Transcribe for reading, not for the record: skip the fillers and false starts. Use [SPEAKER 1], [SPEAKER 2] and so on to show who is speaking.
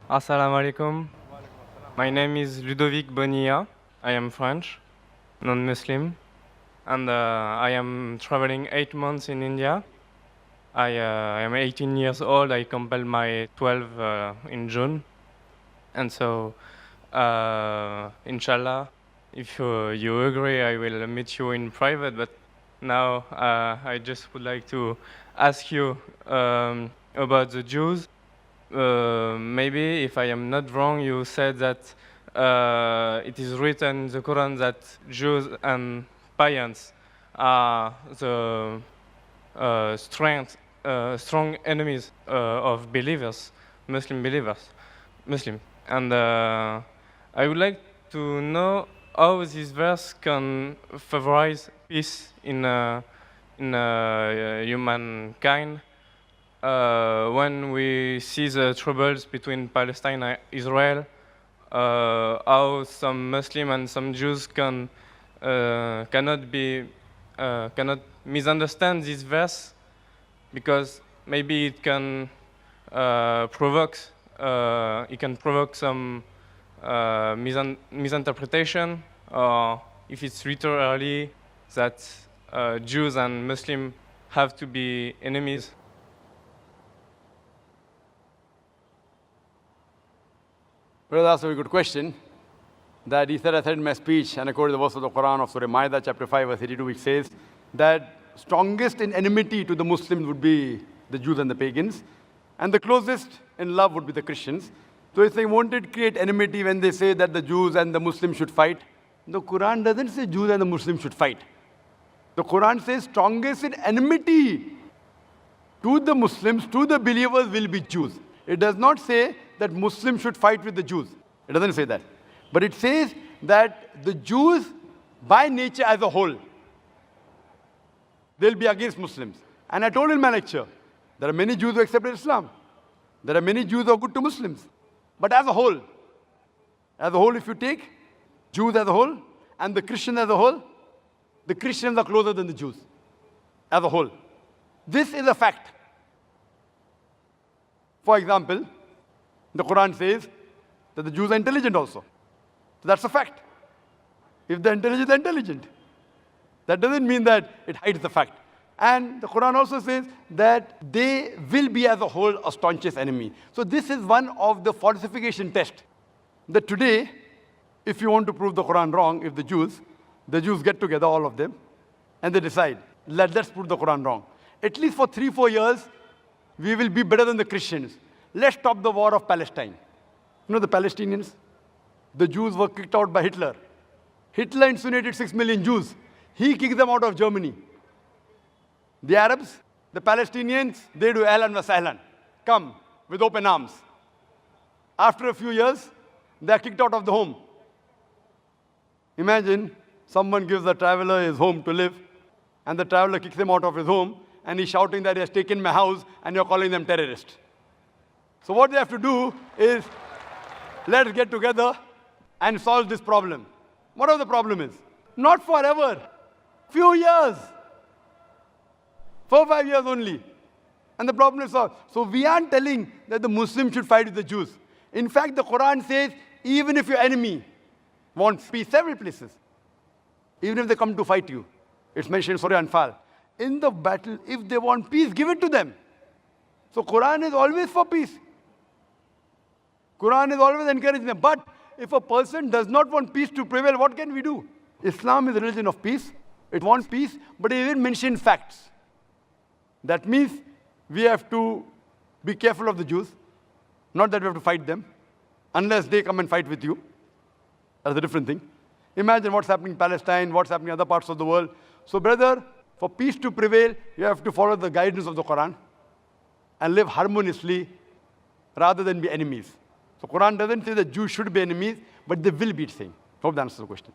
[SPEAKER 1] Assalamu alaikum. My name is Ludovic Bonilla. I am French, non-Muslim, and I am traveling 8 months in India. I am 18 years old. I completed my 12 in June, and so inshallah, if you agree, I will meet you in private. But now I just would like to ask you about the Jews. Maybe, if I am not wrong, you said that it is written in the Quran that Jews and pagans are the strong enemies of believers, Muslim believers, Muslim. And I would like to know how this verse can favorize peace in humankind. When we see the troubles between Palestine and Israel, how some Muslim and some Jews cannot misunderstand this verse, because maybe it can provoke some misinterpretation, or if it's literally that Jews and Muslims have to be enemies.
[SPEAKER 2] Brother, that's a very good question. That he said, I said in my speech, and I quoted the verse of the Quran of Surah Ma'idah, chapter 5, verse 82, which says that strongest in enmity to the Muslims would be the Jews and the pagans, and the closest in love would be the Christians. So if they wanted to create enmity when they say that the Jews and the Muslims should fight, the Quran doesn't say Jews and the Muslims should fight. The Quran says strongest in enmity to the Muslims, to the believers, will be Jews. It does not say that Muslims should fight with the Jews. It doesn't say that. But it says that the Jews, by nature as a whole, they'll be against Muslims. And I told in my lecture, there are many Jews who accepted Islam. There are many Jews who are good to Muslims. But as a whole, if you take Jews as a whole and the Christians as a whole, the Christians are closer than the Jews as a whole. This is a fact. For example, the Quran says that the Jews are intelligent also. So that's a fact. If they're intelligent, they're intelligent. That doesn't mean that it hides the fact. And the Quran also says that they will be as a whole a staunchest enemy. So this is one of the falsification tests. That today, if you want to prove the Quran wrong, if the Jews get together, all of them, and they decide, let's prove the Quran wrong. At least for 3-4 years, we will be better than the Christians. Let's stop the war of Palestine. You know the Palestinians? The Jews were kicked out by Hitler. Hitler incinerated 6 million Jews. He kicked them out of Germany. The Arabs, the Palestinians, they do ahlan wa sahlan. Come with open arms. After a few years, they are kicked out of the home. Imagine someone gives a traveler his home to live, and the traveler kicks him out of his home, and he's shouting that he has taken my house, and you're calling them terrorists. So what they have to do is, let's get together and solve this problem. Whatever the problem is. Not forever. Few years. 4-5 years only. And the problem is solved. So we aren't telling that the Muslims should fight with the Jews. In fact, the Quran says, even if your enemy wants peace, several places, even if they come to fight you, it's mentioned in Surah Anfal, in the battle, if they want peace, give it to them. So Quran is always for peace. Quran is always encouraging them. But if a person does not want peace to prevail, what can we do? Islam is a religion of peace. It wants peace, but it even mentions facts. That means we have to be careful of the Jews. Not that we have to fight them, unless they come and fight with you. That's a different thing. Imagine what's happening in Palestine, what's happening in other parts of the world. So brother, for peace to prevail, you have to follow the guidance of the Quran and live harmoniously rather than be enemies. So Quran doesn't say that Jews should be enemies, but they will be, it's saying. Hope that answers the question.